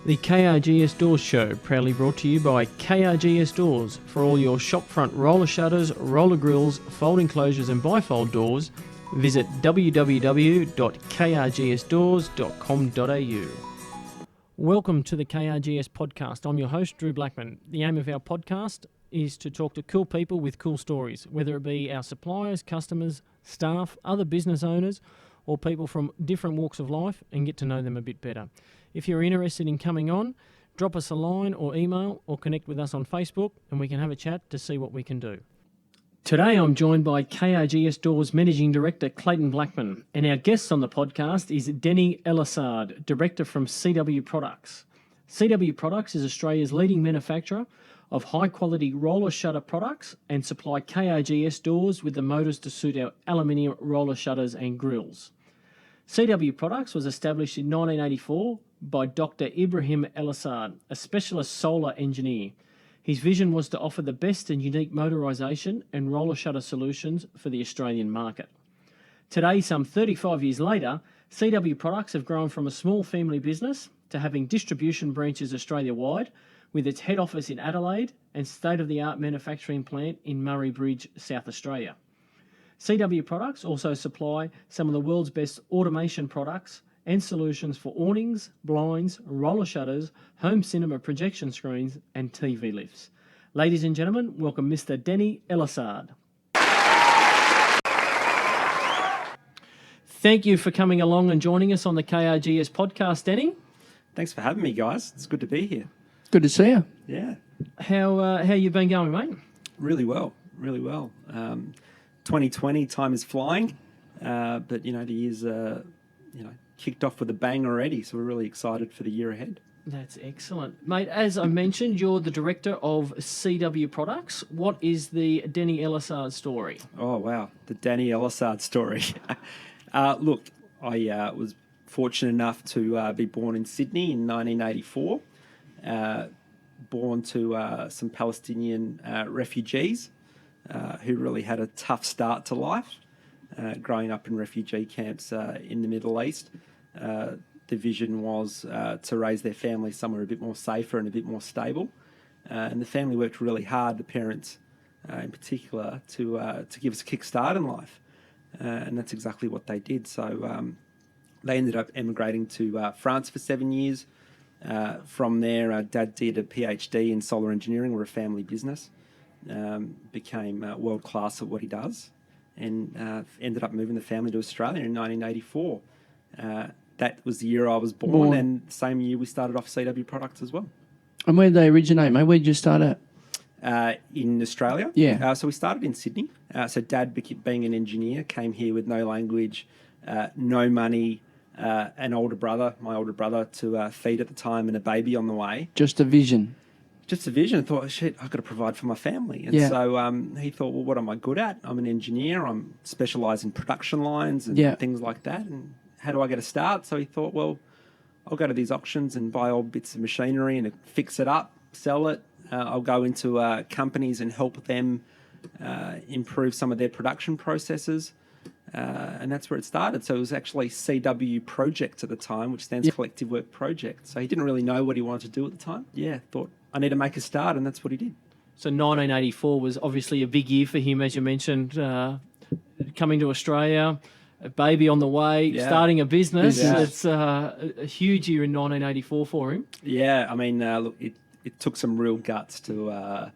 The KRGS Doors Show, proudly brought to you by KRGS Doors. For all your shopfront roller shutters, roller grills, fold enclosures and bifold doors, visit www.krgsdoors.com.au. Welcome to the KRGS Podcast. I'm your host, Drew Blackman. The aim of our podcast is to talk to cool people with cool stories, whether it be our suppliers, customers, staff, other business owners, or people from different walks of life, and get to know them a bit better. If you're interested in coming on, drop us a line or email or connect with us on Facebook and we can have a chat to see what we can do. Today I'm joined by KRGS Doors Managing Director Clayton Blackman, and our guest on the podcast is Danny Elassad, Director from CW Products. CW Products is Australia's leading manufacturer of high-quality roller shutter products and supply KRGS doors with the motors to suit our aluminium roller shutters and grills. CW Products was established in 1984 by Dr. Ibrahim Elassaad, a specialist solar engineer. His vision was to offer the best and unique motorisation and roller shutter solutions for the Australian market. Today, some 35 years later, CW Products have grown from a small family business to having distribution branches Australia-wide, with its head office in Adelaide and state-of-the-art manufacturing plant in Murray Bridge, South Australia. CW Products also supply some of the world's best automation products and solutions for awnings, blinds, roller shutters, home cinema projection screens and TV lifts. Ladies and gentlemen, welcome Mr. Danny Elassad. Thank you for coming along and joining us on the KRGS podcast, Danny. Thanks for having me, guys. It's good to be here. Good to see you. Yeah. How you been going, mate? Really well. 2020, time is flying, but the year's kicked off with a bang already, so we're really excited for the year ahead. That's excellent. Mate, as I mentioned, you're the director of CW Products. What is the Danny Elassad story? Oh, wow. The Danny Elassad story. Look, I was fortunate enough to be born in Sydney in 1984, born to some Palestinian refugees who really had a tough start to life, growing up in refugee camps in the Middle East. The vision was to raise their family somewhere a bit more safer and a bit more stable. And the family worked really hard, the parents in particular, to give us a kick start in life. And that's exactly what they did. So they ended up emigrating to France for 7 years. From there, Dad did a PhD in solar engineering. We're a family business. Became world-class at what he does, and ended up moving the family to Australia in 1984. That was the year I was born, and the same year we started off CW Products as well. And where did they originate, mate? Where did you start at? In Australia. Yeah. So we started in Sydney. So Dad, being an engineer, came here with no language, no money, my older brother to feed at the time, and a baby on the way. Just a vision. Just a vision. I thought, shit, I've got to provide for my family. And so he thought, well, what am I good at? I'm an engineer. I'm specialised in production lines and things like that. And how do I get a start? So he thought, well, I'll go to these auctions and buy old bits of machinery and fix it up, sell it. I'll go into companies and help them improve some of their production processes. And that's where it started. So it was actually CW Project at the time, which stands Collective Work Project. So he didn't really know what he wanted to do at the time. Thought I need to make a start, and that's what he did. So 1984 was obviously a big year for him, as you mentioned, coming to Australia, a baby on the way, starting a business. It's a huge year in 1984 for him. Yeah, I mean, look, it took some real guts to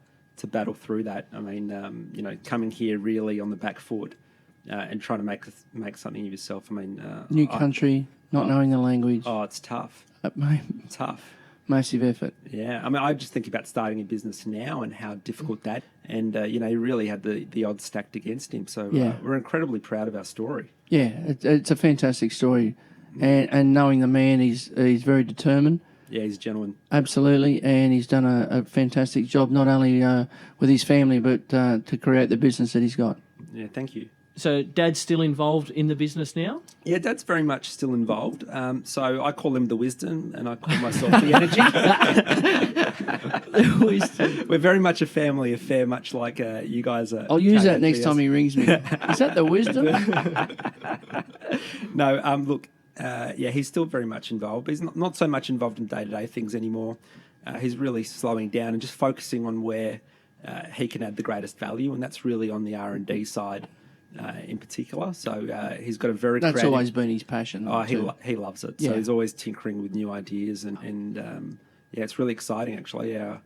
battle through that. I mean, coming here really on the back foot and trying to make something of yourself. I mean, new country, not knowing the language. Oh, it's tough. Tough. Massive effort. Yeah, I mean, I just think about starting a business now and how difficult that, and he really had the odds stacked against him. So we're incredibly proud of our story. Yeah, it's a fantastic story, and knowing the man, he's very determined. Yeah, he's a gentleman. Absolutely, and he's done a fantastic job not only with his family but to create the business that he's got. Yeah, thank you. So Dad's still involved in the business now? Yeah, Dad's very much still involved. So I call him the wisdom and I call myself the energy. The wisdom. We're very much a family affair, much like you guys are. I'll use that next time he rings me. Is that the wisdom? No, look, He's still very much involved. He's not so much involved in day-to-day things anymore. He's really slowing down and just focusing on where he can add the greatest value, and that's really on the R&D side in particular. So he's got a very That's creative... always been his passion. Oh, he loves it. So Yeah. he's always tinkering with new ideas, and it's really exciting, actually. Our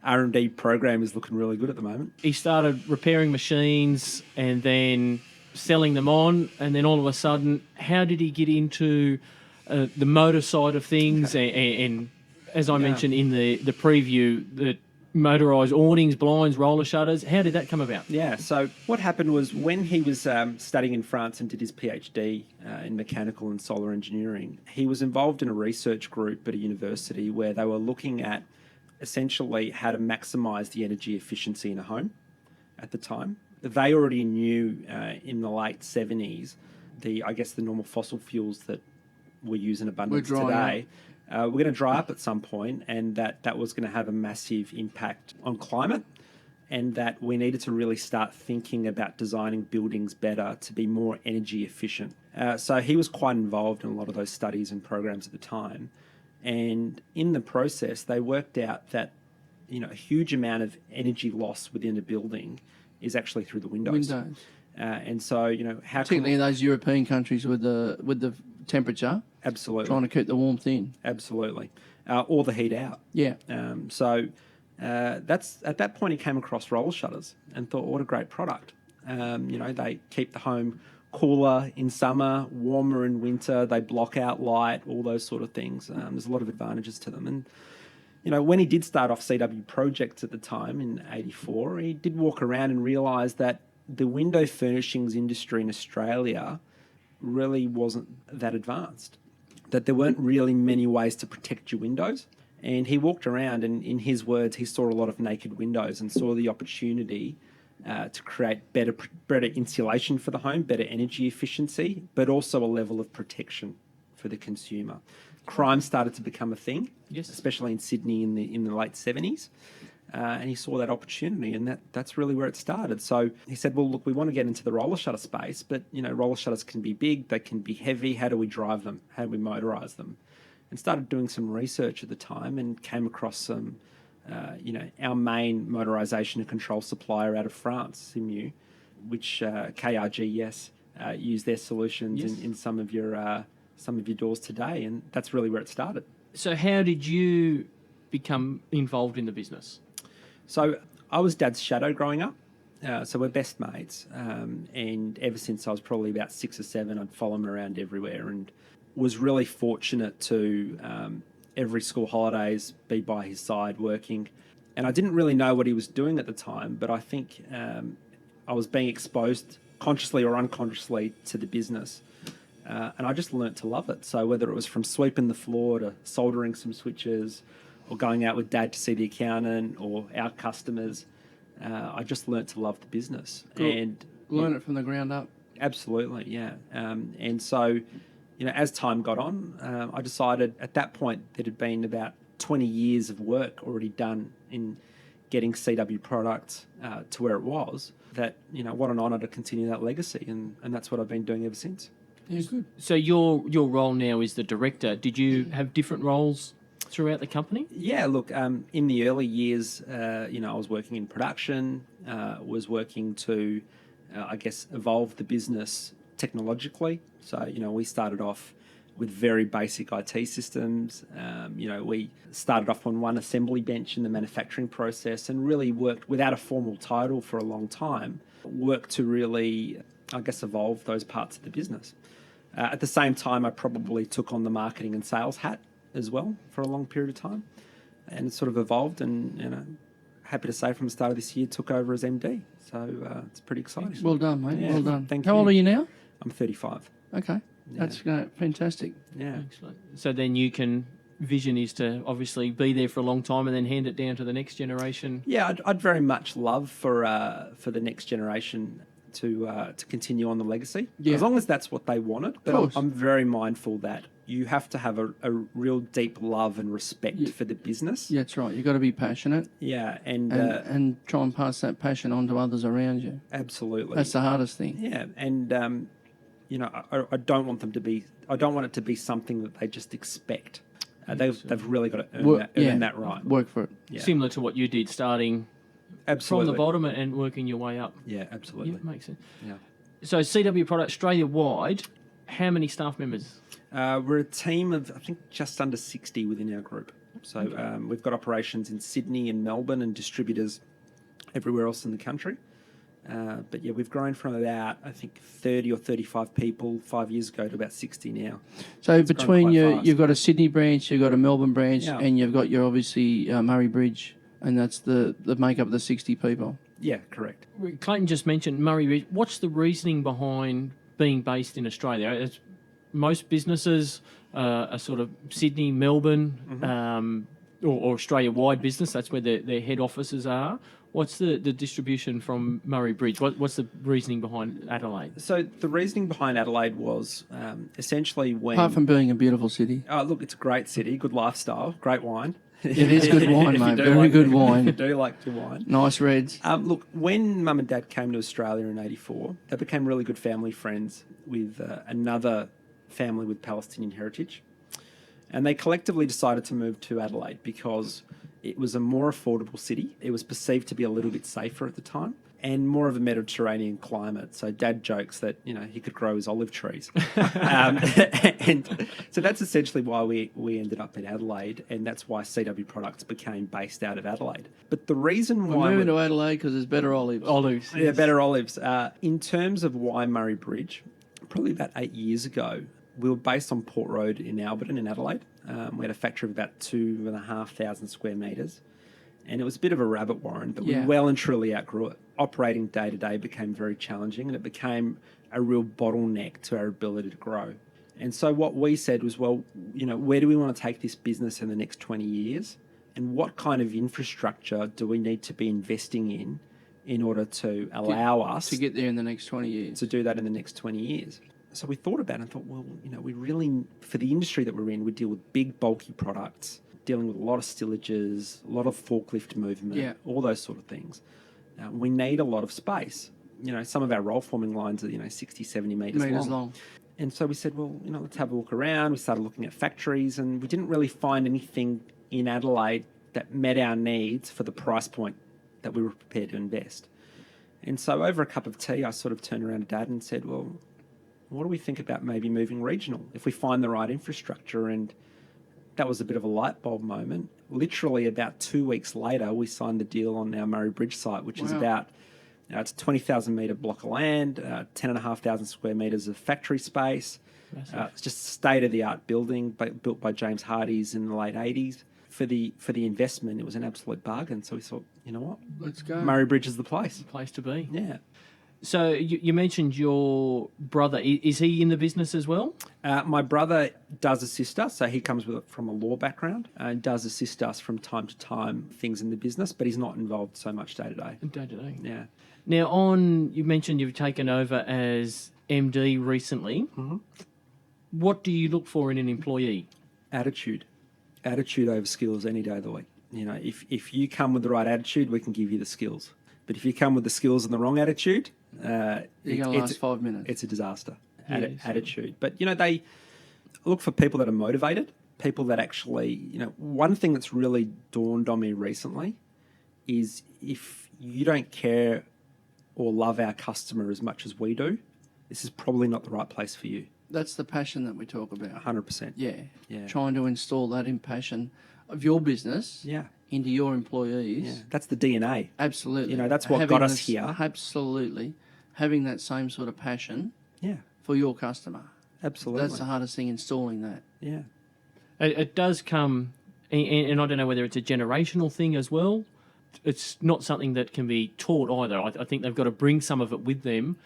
R&D program is looking really good at the moment. He started repairing machines and then selling them on, and then all of a sudden, how did he get into the motor side of things? Okay. And as I mentioned in the preview, the motorised awnings, blinds, roller shutters, how did that come about? Yeah, so what happened was when he was studying in France and did his PhD in mechanical and solar engineering, he was involved in a research group at a university where they were looking at essentially how to maximise the energy efficiency in a home at the time. They already knew in the late 70s the normal fossil fuels that we use in abundance today we're going to dry up at some point, and that was going to have a massive impact on climate, and that we needed to really start thinking about designing buildings better to be more energy efficient. So he was quite involved in a lot of those studies and programs at the time. And in the process, they worked out that a huge amount of energy loss within a building is actually through the windows. And so, how particularly in those European countries with the temperature, absolutely trying to keep the warmth in, absolutely, or the heat out. Yeah. That's at that point he came across roller shutters and thought, what a great product. They keep the home cooler in summer, warmer in winter. They block out light, all those sort of things. There's a lot of advantages to them. And when he did start off CW projects at the time in '84, he did walk around and realise that the window furnishings industry in Australia really wasn't that advanced, that there weren't really many ways to protect your windows. And he walked around and, in his words, he saw a lot of naked windows and saw the opportunity to create better insulation for the home, better energy efficiency, but also a level of protection for the consumer. Crime started to become a thing, yes, especially in Sydney in the late 70s. And he saw that opportunity, and that's really where it started. So he said, well, look, we want to get into the roller shutter space, but, roller shutters can be big, they can be heavy. How do we drive them? How do we motorise them? And started doing some research at the time and came across some, our main motorisation and control supplier out of France, Simu, which KRGS use their solutions in some of your doors today, and that's really where it started. So how did you become involved in the business? So I was Dad's shadow growing up. So we're best mates. And ever since I was probably about 6 or 7, I'd follow him around everywhere, and was really fortunate to every school holidays be by his side working. And I didn't really know what he was doing at the time, but I think I was being exposed consciously or unconsciously to the business. And I just learnt to love it. So whether it was from sweeping the floor to soldering some switches, or going out with Dad to see the accountant or our customers, I just learnt to love the business. Cool. And learn it from the ground up. Absolutely, yeah. And so, as time got on, I decided at that point that it had been about 20 years of work already done in getting CW products to where it was, that, what an honour to continue that legacy. And that's what I've been doing ever since. Yeah, good. So your role now is the director. Did you have different roles throughout the company? Yeah, look, in the early years, I was working in production, was working to, evolve the business technologically. So, we started off with very basic IT systems. We started off on one assembly bench in the manufacturing process and really worked without a formal title for a long time, worked to really, evolve those parts of the business. At the same time, I probably took on the marketing and sales hat as well for a long period of time, and it sort of evolved, and happy to say from the start of this year took over as MD, so it's pretty exciting. Well done, mate. Yeah, well done. thank How you. old are you now? I'm 35. Okay, that's fantastic. Yeah. Excellent. So then vision is to obviously be there for a long time and then hand it down to the next generation. Yeah, I'd very much love for the next generation to continue on the legacy, as long as that's what they wanted. But I'm very mindful that you have to have a real deep love and respect for the business. Yeah, that's right. You've got to be passionate. Yeah, and try and pass that passion on to others around you. Absolutely. That's the hardest thing. Yeah, and I don't want them to be. I don't want it to be something that they just expect. They've really got to earn that right. Work for it. Yeah. Similar to what you did, starting Absolutely. from the bottom and working your way up. Yeah, absolutely. Yeah, makes sense. Yeah. So CW Product Australia-wide, how many staff members? We're a team of, I think, just under 60 within our group. So we've got operations in Sydney and Melbourne and distributors everywhere else in the country. But yeah, we've grown from about, I think, 30 or 35 people 5 years ago to about 60 now. So It's between grown you, quite fast. you've got a Sydney branch, you've got a Melbourne branch, Yeah. and you've got your obviously Murray Bridge, and that's the makeup of the 60 people. Yeah, correct. Clayton just mentioned Murray Ridge. What's the reasoning behind being based in Australia? It's, most businesses are sort of Sydney, Melbourne, or Australia-wide business. That's where their head offices are. What's the distribution from Murray Bridge? What's the reasoning behind Adelaide? So the reasoning behind Adelaide was essentially when... Apart from being a beautiful city. Oh, look, it's a great city, good lifestyle, great wine. It is good wine, If you mate. do Very like- good If you wine. do like your wine. Nice reds. Look, when Mum and Dad came to Australia in '84, they became really good family friends with another family with Palestinian heritage. And they collectively decided to move to Adelaide because it was a more affordable city. It was perceived to be a little bit safer at the time and more of a Mediterranean climate. So Dad jokes that, he could grow his olive trees. And so that's essentially why we ended up in Adelaide, and that's why CW Products became based out of Adelaide. But the reason We're why... moving to Adelaide because there's better olives. Olives. Yeah, better olives. In terms of why Murray Bridge, probably about 8 years ago, we were based on Port Road in Alberton in Adelaide. We had a factory of about 2,500 square metres. And it was a bit of a rabbit warren, but we well and truly outgrew it. Operating day to day became very challenging, and it became a real bottleneck to our ability to grow. And so what we said was, well, where do we want to take this business in the next 20 years? And what kind of infrastructure do we need to be investing in order to allow us to get there in the next 20 years. to do that in the next 20 years? So we thought about it and thought, well, we really, for the industry that we're in, we deal with big, bulky products, dealing with a lot of stillages, a lot of forklift movement, all those sort of things. We need a lot of space. Some of our roll forming lines are, 60, 70 metres long. And so we said, well, let's have a look around. We started looking at factories, and we didn't really find anything in Adelaide that met our needs for the price point that we were prepared to invest. And so over a cup of tea, I sort of turned around to Dad and said, well, what do we think about maybe moving regional if we find the right infrastructure? And that was a bit of a light bulb moment. Literally about 2 weeks later, we signed the deal on our Murray Bridge site, which is about, it's a 20,000 metre block of land, 10,500 square metres of factory space. It's just a state-of-the-art building built by James Hardy's in the late 80s. For the investment, it was an absolute bargain. So we thought, you know what? Let's go. Murray Bridge is the place. Place to be. Yeah. So you mentioned your brother. Is he in the business as well? My brother does assist us, so he comes from a law background and does assist us from time to time, things in the business, but he's not involved so much day to day. Day to day. Yeah. Now, you mentioned you've taken over as MD recently. Mm-hmm. What do you look for in an employee? Attitude over skills any day of the week. If you come with the right attitude, we can give you the skills. But if you come with the skills and the wrong attitude, you're going to last 5 minutes. It's a disaster. Yes. Attitude. But, they look for people that are motivated, people that actually, one thing that's really dawned on me recently is if you don't care or love our customer as much as we do, this is probably not the right place for you. That's the passion that we talk about. 100%. Yeah. Trying to install that in passion of your business into your employees. Yeah. That's the DNA. Absolutely. That's what got us here. Absolutely. Having that same sort of passion for your customer. Absolutely. That's the hardest thing, installing that. Yeah. It does come, and I don't know whether it's a generational thing as well. It's not something that can be taught either. I think they've got to bring some of it with them.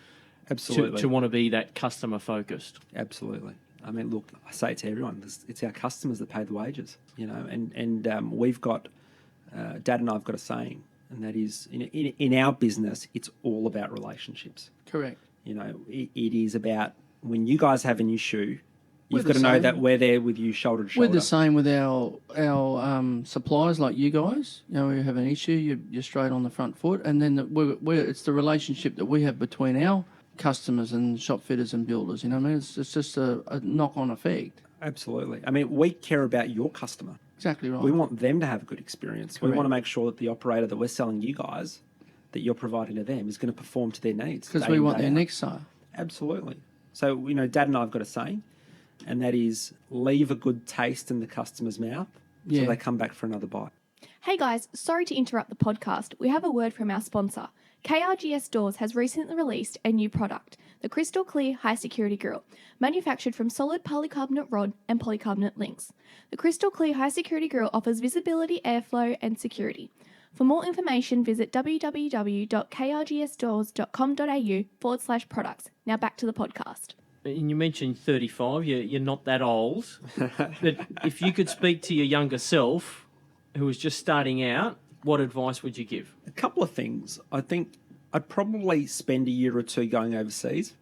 Absolutely. To want to be that customer focused. Absolutely. I mean, look, I say it to everyone. It's our customers that pay the wages, and we've got, Dad and I have got a saying, and that is, in our business, it's all about relationships. Correct. It is about when you guys have an issue, We're you've got to the know same. that we're there with you shoulder to shoulder. We're the same with our suppliers like you guys. We have an issue, you're straight on the front foot, and then it's the relationship that we have between our customers and shop fitters and builders. You know what I mean? It's just a knock-on effect. Absolutely. I mean, we care about your customer. Exactly right. We want them to have a good experience. We Correct. want to make sure that the operator that we're selling you guys, that you're providing to them, is going to perform to their needs. Because day we in, want day their out. next sale. Absolutely. So, Dad and I have got a saying, and that is leave a good taste in the customer's mouth so Yeah. they come back for another bite. Hey guys, sorry to interrupt the podcast. We have a word from our sponsor. KRGS Doors has recently released a new product, the Crystal Clear High Security Grill, manufactured from solid polycarbonate rod and polycarbonate links. The Crystal Clear High Security Grill offers visibility, airflow and security. For more information, visit www.krgsdoors.com.au/products. Now back to the podcast. And you mentioned 35, you're not that old. But if you could speak to your younger self who was just starting out, what advice would you give? A couple of things. I think I'd probably spend a year or two going overseas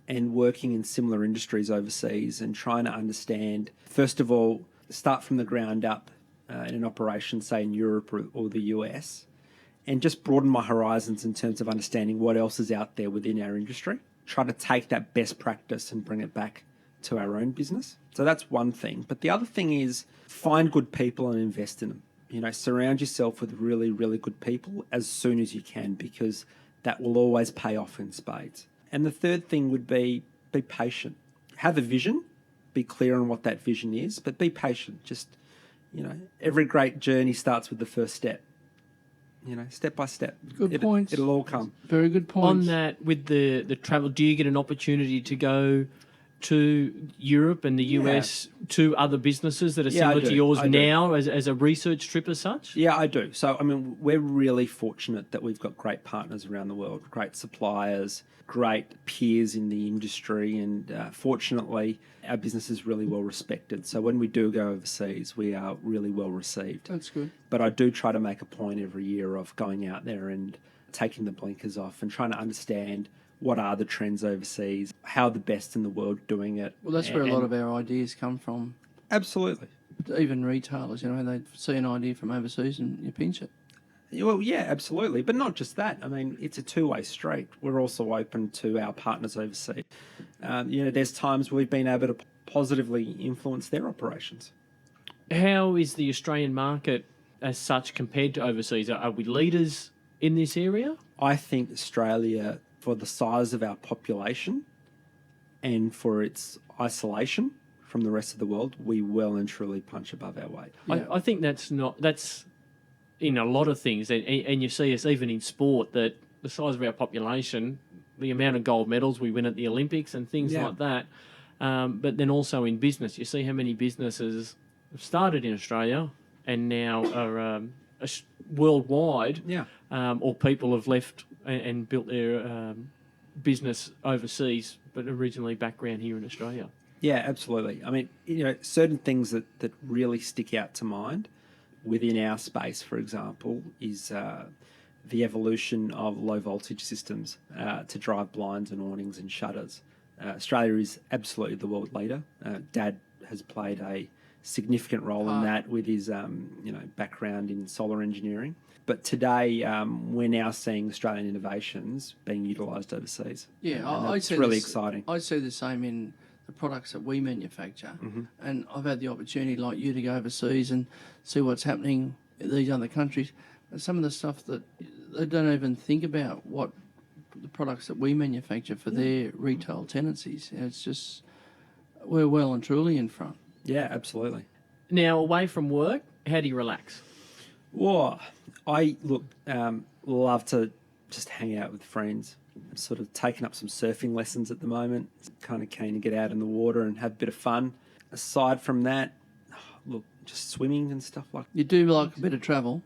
and working in similar industries overseas and trying to understand, first of all, start from the ground up in an operation, say in Europe or the US, and just broaden my horizons in terms of understanding what else is out there within our industry. Try to take that best practice and bring it back to our own business. So that's one thing. But the other thing is find good people and invest in them. Surround yourself with really, really good people as soon as you can, because that will always pay off in spades. And the third thing would be patient. Have a vision, be clear on what that vision is, but be patient. Just, every great journey starts with the first step. Step by step. Good points. It'll all come. Very good points. On that, with the travel, do you get an opportunity to go to Europe and the US to other businesses that are Yeah, I similar to do. yours I do. now as a research trip as such? Yeah, I do. So, we're really fortunate that we've got great partners around the world, great suppliers, great peers in the industry, and fortunately, our business is really well respected. So when we do go overseas, we are really well received. That's good. But I do try to make a point every year of going out there and taking the blinkers off and trying to understand what are the trends overseas, how the best in the world doing it. Well, that's where a lot of our ideas come from. Absolutely. Even retailers, they see an idea from overseas and you pinch it. Well, yeah, absolutely. But not just that. It's a two-way street. We're also open to our partners overseas. There's times we've been able to positively influence their operations. How is the Australian market as such compared to overseas? Are we leaders in this area? I think Australia, for the size of our population and for its isolation from the rest of the world, we well and truly punch above our weight. Yeah. I think that's in a lot of things, and you see us even in sport, that the size of our population, the amount of gold medals we win at the Olympics and things like that, but then also in business, you see how many businesses have started in Australia and now are worldwide, or people have left and built their business overseas, but originally background here in Australia. Yeah, absolutely. Certain things that really stick out to mind within our space, for example, is the evolution of low voltage systems to drive blinds and awnings and shutters. Australia is absolutely the world leader. Dad has played a significant role in that with his background in solar engineering. But today, we're now seeing Australian innovations being utilised overseas. Yeah, it's really exciting. I see the same in the products that we manufacture. Mm-hmm. And I've had the opportunity, like you, to go overseas and see what's happening in these other countries. And some of the stuff that they don't even think about, what the products that we manufacture for their retail tenancies. It's just, we're well and truly in front. Yeah, absolutely. Now, away from work, how do you relax? Well, I love to just hang out with friends. I'm sort of taking up some surfing lessons at the moment. Kind of keen to get out in the water and have a bit of fun. Aside from that, just swimming and stuff like that. You do like a bit of travel.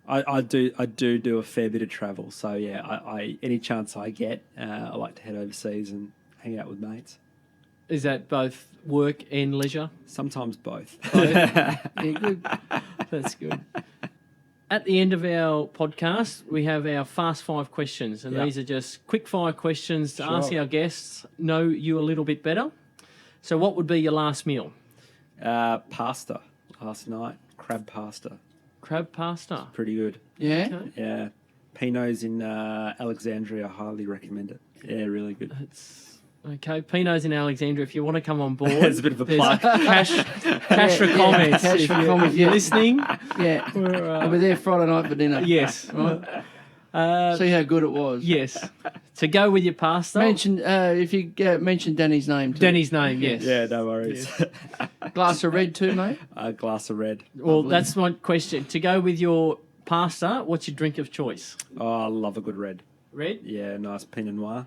I do a fair bit of travel. So yeah, I any chance I get, I like to head overseas and hang out with mates. Is that both work and leisure? Sometimes both. Yeah, good. That's good. At the end of our podcast, we have our Fast 5 questions, and these are just quick fire questions to ask our guests, know you a little bit better. So what would be your last meal? Pasta last night, crab pasta. Crab pasta. Pretty good. Yeah? Okay. Yeah. Pino's in Alexandria. Highly recommend it. Yeah, really good. Okay, Pino's in Alexandria. If you want to come on board, There's a bit of a there's plug. cash for comments. cash if for you- comments, if you're yeah. listening, Yeah. we're, I'll be there Friday night for dinner. yes. Right? See how good it was. Yes. To go with your pasta. Mention if you mention Danny's name too. Danny's name, yes. Yeah, no worries. Glass of red too, mate. A glass of red. Well, Lovely. that's my question. To go with your pasta, what's your drink of choice? Oh, I love a good red. Red? Yeah, nice Pinot Noir.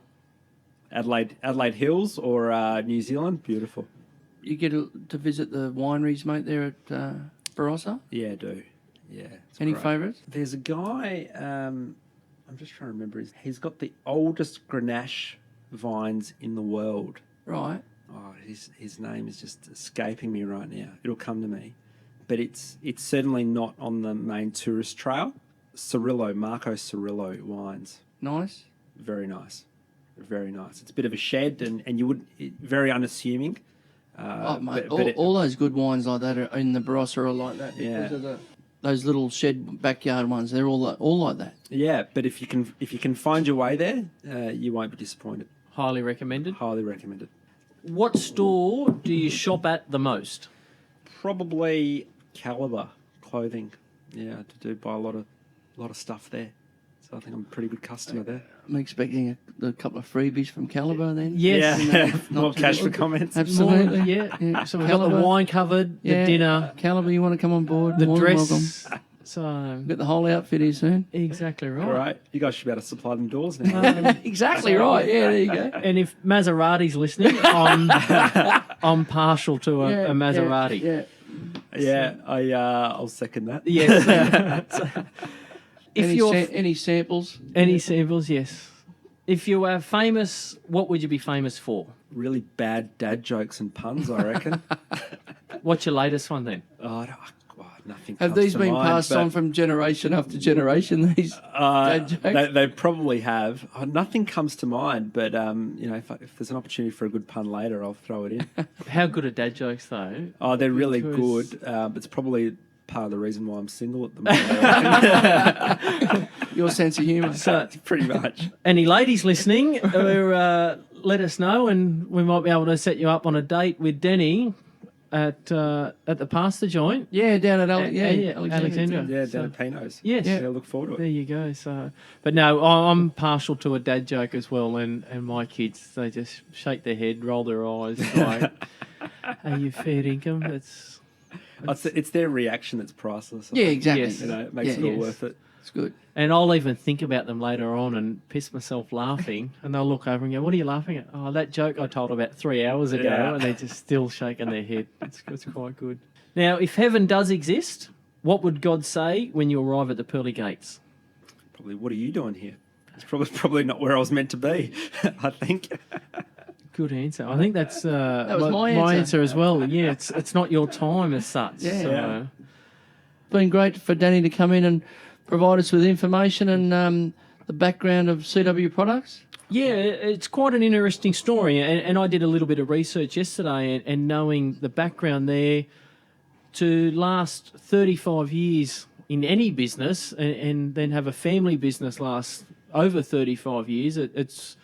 Adelaide Hills or New Zealand, beautiful. You get to visit the wineries, mate, there at Barossa. Yeah, I do. Yeah. it's Any great. favourites? There's a guy. I'm just trying to remember. He's got the oldest Grenache vines in the world. Right. Oh, his name is just escaping me right now. It'll come to me, but it's certainly not on the main tourist trail. Marco Cirillo wines, Nice. very nice, very nice. It's a bit of a shed, and you would very unassuming. Oh, mate, but all those good wines like that are in the Barossa are like that because Yeah. of those little shed backyard ones. They're all like that. yeah, but if you can find your way there, you won't be disappointed. Highly recommended. Highly recommended. What store do you shop at the most? Probably Caliber clothing. Yeah, I do buy a lot of stuff there. So I think I'm a pretty good customer there. I'm expecting a couple of freebies from Caliber then. Yes. Yeah, more Not too cash for good. comments. Absolutely. Yeah. So we've got the Caliber. wine covered, the Yeah. dinner, Caliber, you want to come on board? the More than welcome. dress. So Get the whole outfit here soon. exactly right. All right, you guys should be able to supply them doors now. Exactly right. Yeah, there you go. And if Maserati's listening, I'm partial to a Maserati. Yeah. I'll second that. Yes. So, if you're Any samples? any samples, yes. If you are famous, what would you be famous for? Really bad dad jokes and puns, I reckon. What's your latest one then? Nothing. Have comes these to been mind, passed but, on from generation after generation? These dad jokes? They probably have. Nothing comes to mind, but if there's an opportunity for a good pun later, I'll throw it in. How good are dad jokes though? Oh, they're really Because- good. But it's probably part of the reason why I'm single at the moment. Your sense of humour. So, Pretty much. any ladies listening, let us know, and we might be able to set you up on a date with Denny at the pasta joint. Yeah, down at Alexandria. Yeah, So- down at Pino's. Yes. Yeah, look forward to There it. you go. So, but no, I'm partial to a dad joke as well, and my kids, they just shake their head, roll their eyes, like, "Are you fair income?" It's their reaction that's priceless. I Yeah, think. exactly. Yes. It makes it all Yes. worth it. It's good. And I'll even think about them later on and piss myself laughing, and they'll look over and go, "What are you laughing at?" "Oh, that joke I told about 3 hours ago," Yeah. and they're just still shaking their head. It's quite good. Now, if heaven does exist, what would God say when you arrive at the pearly gates? Probably, what are you doing here? It's probably not where I was meant to be, I think. Good answer. I think that's was my my answer. answer as well. Yeah, it's not your time as such. Yeah. So. Yeah. Been great for Danny to come in and provide us with information and the background of CW products. Yeah, it's quite an interesting story, and I did a little bit of research yesterday, and knowing the background there, to last 35 years in any business, and then have a family business last over 35 years, it's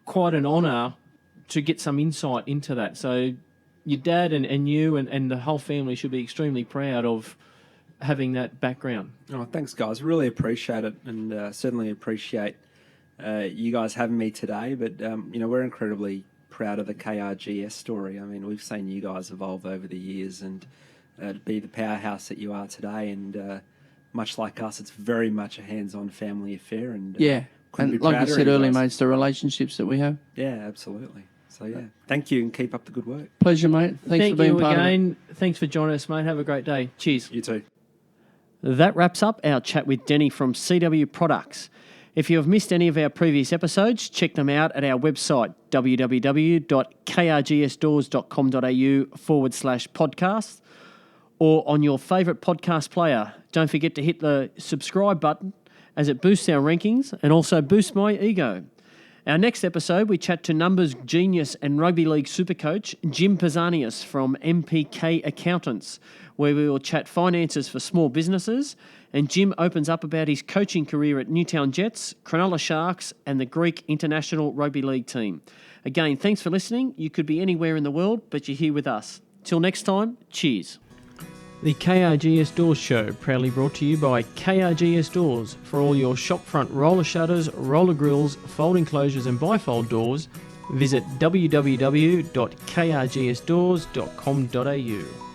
quite an honour to get some insight into that. So your dad and you and the whole family should be extremely proud of having that background. Oh, thanks, guys. Really appreciate it, and certainly appreciate you guys having me today. But we're incredibly proud of the KRGS story. I mean, we've seen you guys evolve over the years and be the powerhouse that you are today. And much like us, it's very much a hands-on family affair. And Yeah. couldn't And be like you prouder said of you earlier, guys. mate, it's the relationships that we have. Yeah, absolutely. So yeah, thank you, and keep up the good work. Pleasure, mate. Thanks for Thank being you part of it. again. Thanks for joining us, mate. Have a great day. Cheers. You too. That wraps up our chat with Denny from CW Products. If you have missed any of our previous episodes, check them out at our website, www.krgsdoors.com.au/podcast, or on your favourite podcast player. Don't forget to hit the subscribe button, as it boosts our rankings and also boosts my ego. Our next episode, we chat to numbers genius and rugby league supercoach Jim Pisanius from MPK Accountants, where we will chat finances for small businesses, and Jim opens up about his coaching career at Newtown Jets, Cronulla Sharks and the Greek International Rugby League team. Again, thanks for listening. You could be anywhere in the world, but you're here with us. Till next time, cheers. The KRGS Doors Show, proudly brought to you by KRGS Doors. For all your shopfront roller shutters, roller grills, folding closures and bifold doors, visit www.krgsdoors.com.au.